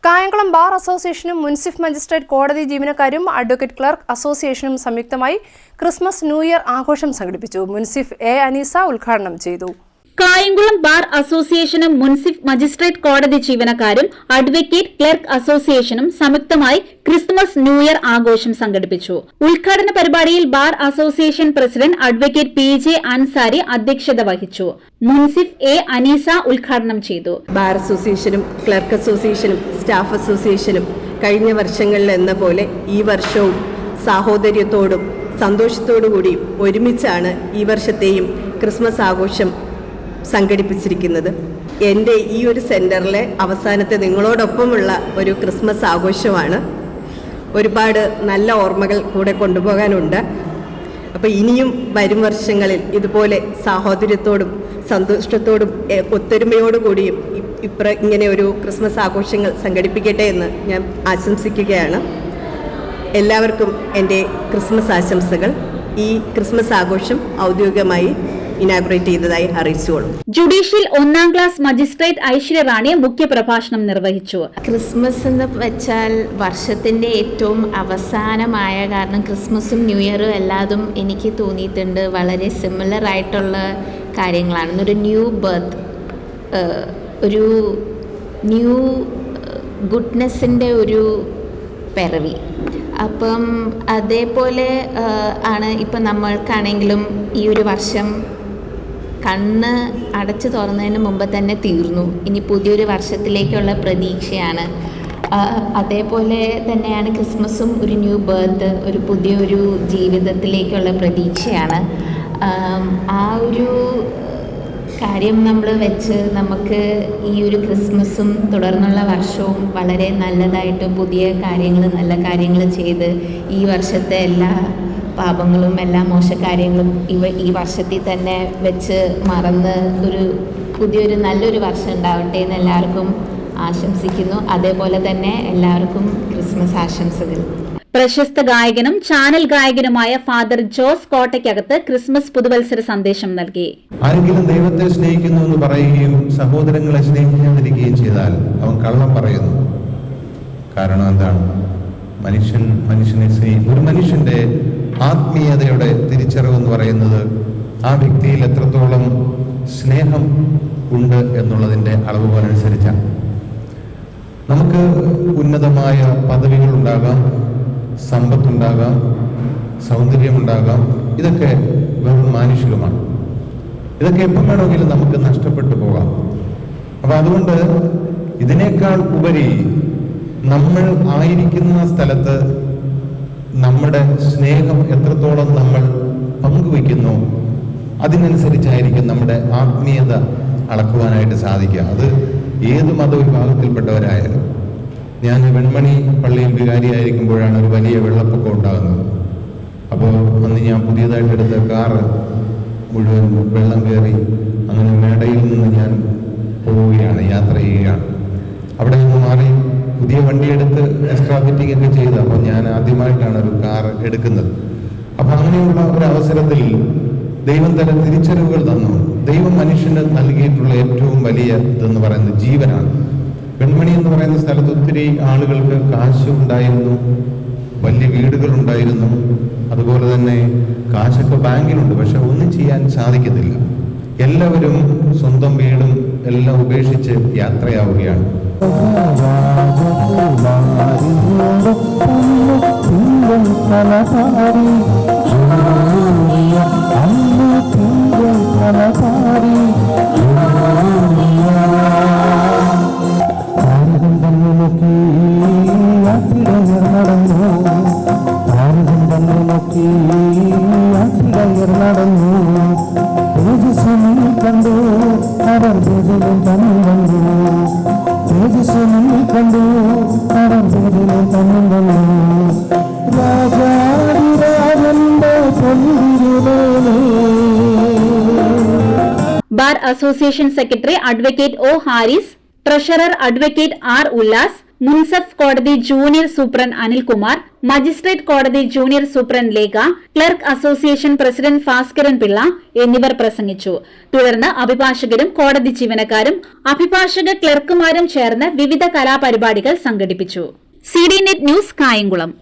Kayamkulam bar അസോസിയേഷനും munsiff magistrate കോടതി ജീവനക്കാരും അഡ്വക്കേറ്റ് ക്ലർക്ക് അസോസിയേഷനും സംയുക്തമായി ക്രിസ്മസ് ന്യൂ ഇയർ ആഘോഷം സംഘടിപ്പിച്ചു. മുനിസിഫ് എ അനീസ ഉദ്ഘാടനം ചെയ്തു. കായംകുളം ബാർ അസോസിയേഷനും മുനിസിഫ് മജിസ്ട്രേറ്റ് കോടതി ജീവനക്കാരും അഡ്വക്കേറ്റ് ക്ലർക്ക് അസോസിയേഷനും സംയുക്തമായി ക്രിസ്മസ് ന്യൂ ഇയർ ആഘോഷം സംഘടിപ്പിച്ചു. ഉദ്ഘാടന പരിപാടിയിൽ bar association president advocate PJ Ansari അധ്യക്ഷത വഹിച്ചു. മുനിസിഫ് എ അനീസ ഉദ്ഘാടനം ചെയ്തു. ബാർ അസോസിയേഷനും ക്ലർക്ക് അസോസിയേഷനും സ്റ്റാഫ് അസോസിയേഷനും കഴിഞ്ഞ വർഷങ്ങളിൽ എന്ന പോലെ ഈ വർഷവും സാഹോദര്യത്തോടും സന്തോഷത്തോടുകൂടി ഒരുമിച്ചാണ് ഈ വർഷത്തെയും ക്രിസ്മസ് ആഘോഷം സംഘടിപ്പിച്ചിരിക്കുന്നത്. എൻ്റെ ഈ ഒരു സെൻറ്ററിലെ അവസാനത്തെ നിങ്ങളോടൊപ്പമുള്ള ഒരു ക്രിസ്മസ് ആഘോഷമാണ്. ഒരുപാട് നല്ല ഓർമ്മകൾ കൂടെ കൊണ്ടുപോകാനുണ്ട്. അപ്പോൾ ഇനിയും വരും വർഷങ്ങളിൽ ഇതുപോലെ സാഹോദര്യത്തോടും സന്തോഷത്തോടും ഒത്തൊരുമയോടുകൂടിയും ഇങ്ങനെ ഒരു ക്രിസ്മസ് ആഘോഷങ്ങൾ സംഘടിപ്പിക്കട്ടെ എന്ന് ഞാൻ ആശംസിക്കുകയാണ്. എല്ലാവർക്കും എൻ്റെ ക്രിസ്മസ് ആശംസകൾ. ഈ ക്രിസ്മസ് ആഘോഷം ഔദ്യോഗികമായി ഇനാഗുറേറ്റ് ചെയ്തതായി അറിയിച്ചുകൊള്ളു. ജുഡീഷ്യൽ 1ാം ക്ലാസ് മജിസ്ട്രേറ്റ് ഐശ്വര്യ റാണി മുഖ്യപ്രഭാഷണം നിർവഹിച്ചു. ക്രിസ്മസ് എന്ന് വെച്ചാൽ വർഷത്തിൻ്റെ ഏറ്റവും അവസാനമായ കാരണം ക്രിസ്മസും ന്യൂ ഇയറും എല്ലാതും എനിക്ക് തോന്നിയിട്ടുണ്ട് വളരെ സിമിലർ ആയിട്ടുള്ള കാര്യങ്ങളാണ്. ഒരു ന്യൂ ബർത്ത്, ഒരു ന്യൂ ഗുഡ്നെസ്സിൻ്റെ ഒരു പിറവി. അപ്പം അതേപോലെ ആണ് ഇപ്പം നമ്മൾക്കാണെങ്കിലും ഈ ഒരു വർഷം കണ്ണ് അടച്ചു തുറന്നതിന് മുമ്പ് തന്നെ തീർന്നു. ഇനി പുതിയൊരു വർഷത്തിലേക്കുള്ള പ്രതീക്ഷയാണ്. അതേപോലെ തന്നെയാണ് ക്രിസ്മസും ഒരു ന്യൂ ബർത്ത്, ഒരു പുതിയൊരു ജീവിതത്തിലേക്കുള്ള പ്രതീക്ഷയാണ്. ആ ഒരു കാര്യം നമ്മൾ വെച്ച് നമുക്ക് ഈ ഒരു ക്രിസ്മസും തുടർന്നുള്ള വർഷവും വളരെ നല്ലതായിട്ട് പുതിയ കാര്യങ്ങൾ നല്ല കാര്യങ്ങൾ ചെയ്ത് ഈ വർഷത്തെ എല്ലാ പാപങ്ങളും എല്ലാ മോശകാര്യങ്ങളും ഈ വർഷത്തിൽ തന്നെ വെച്ച് മറന്ന് ഒരു പുതിയൊരു നല്ലൊരു വർഷം ഉണ്ടാവട്ടെ എന്ന് എല്ലാവർക്കും ആശംസിക്കുന്നു. അതേപോലെ തന്നെ എല്ലാവർക്കും ക്രിസ്മസ് ആശംസകൾ. പ്രശസ്ത ഗായകനും ചാനൽ ഗായകനുമായ ഫാദർ ജോസ് കോട്ടയ്ക്കകത്ത് ക്രിസ്മസ് പുതുവത്സര സന്ദേശം നൽകി. ആരെങ്കിലും ദൈവത്തെ സ്നേഹിക്കുന്നു എന്ന് പറയുകയും സഹോദരങ്ങളെ സ്നേഹിക്കാതിരിക്കുകയും ചെയ്താൽ അവൻ കള്ളം പറയുന്നു. കാരണം എന്താണ്? മനുഷ്യനെ ഒരു മനുഷ്യന്റെ ആത്മീയതയുടെ തിരിച്ചറിവ് എന്ന് പറയുന്നത് ആ വ്യക്തിയിൽ എത്രത്തോളം സ്നേഹം ഉണ്ട് എന്നുള്ളതിൻ്റെ അളവുകോലനുസരിച്ചാണ്. നമുക്ക് ഉന്നതമായ പദവികൾ ഉണ്ടാകാം, സമ്പത്തുണ്ടാകാം, സൗന്ദര്യമുണ്ടാകാം. ഇതൊക്കെ വെറും മാനുഷികമാണ്. ഇതൊക്കെ എപ്പം വേണമെങ്കിലും നമുക്ക് നഷ്ടപ്പെട്ടു പോകാം. അപ്പം അതുകൊണ്ട് ഇതിനേക്കാൾ ഉപരി നമ്മൾ ആയിരിക്കുന്ന സ്ഥലത്ത് നമ്മുടെ സ്നേഹം എത്രത്തോളം നമ്മൾ പങ്കുവയ്ക്കുന്നു അതിനനുസരിച്ചായിരിക്കും നമ്മുടെ ആത്മീയത അളക്കുവാനായിട്ട് സാധിക്കുക. അത് ഏത് മതവിഭാഗത്തിൽപ്പെട്ടവരായാലും. ഞാൻ വെൺമണി പള്ളിയിൽ വികാരിയായിരിക്കുമ്പോഴാണ് ഒരു വലിയ വെള്ളപ്പൊക്കം ഉണ്ടാകുന്നത്. അപ്പോൾ അന്ന് ഞാൻ പുതിയതായിട്ട് എടുത്ത കാറ് മുഴുവൻ വെള്ളം കയറി. അങ്ങനെ മേടയിൽ നിന്ന് ഞാൻ പോവുകയാണ്, യാത്ര ചെയ്യുകയാണ്. അവിടെ നിന്ന് മാറി പുതിയ വണ്ടിയെടുത്ത് എക്സ്ട്രാ ഫിറ്റിംഗ് ഒക്കെ ചെയ്ത്. അപ്പോൾ ഞാൻ ആദ്യമായിട്ടാണ് ഒരു കാർ എടുക്കുന്നത്. അപ്പം അങ്ങനെയുള്ള ഒരു അവസരത്തിൽ ദൈവം തരം തിരിച്ചറിവുകൾ തന്നു. ദൈവം മനുഷ്യന് നൽകിയിട്ടുള്ള ഏറ്റവും വലിയ ഇതെന്ന് പറയുന്നത് ജീവനാണ്. വെൺമണി എന്ന് പറയുന്ന സ്ഥലത്ത് ഒത്തിരി ആളുകൾക്ക് കാശ് ഉണ്ടായിരുന്നു, വലിയ വീടുകളുണ്ടായിരുന്നു, അതുപോലെ തന്നെ കാശൊക്കെ ബാങ്കിലുണ്ട്. പക്ഷെ ഒന്നും ചെയ്യാൻ സാധിക്കത്തില്ല. എല്ലാവരും സ്വന്തം വീടും എല്ലാം ഉപേക്ഷിച്ച് യാത്രയാവുകയാണ്. Bar association secretary advocate O Haris, treasurer advocate R Ullas, munsif കോടതി ജൂനിയർ സൂപ്രണ്ട് അനിൽകുമാർ, മജിസ്ട്രേറ്റ് കോടതി junior superintendent Lekha, clerk association president Bhaskaran Pillai എന്നിവർ പ്രസംഗിച്ചു. തുടർന്ന് അഭിഭാഷകരും കോടതി ജീവനക്കാരും അഭിഭാഷക ക്ലർക്കുമാരും ചേർന്ന് വിവിധ കലാപരിപാടികൾ സംഘടിപ്പിച്ചു. CD Net news, Kayamkulam.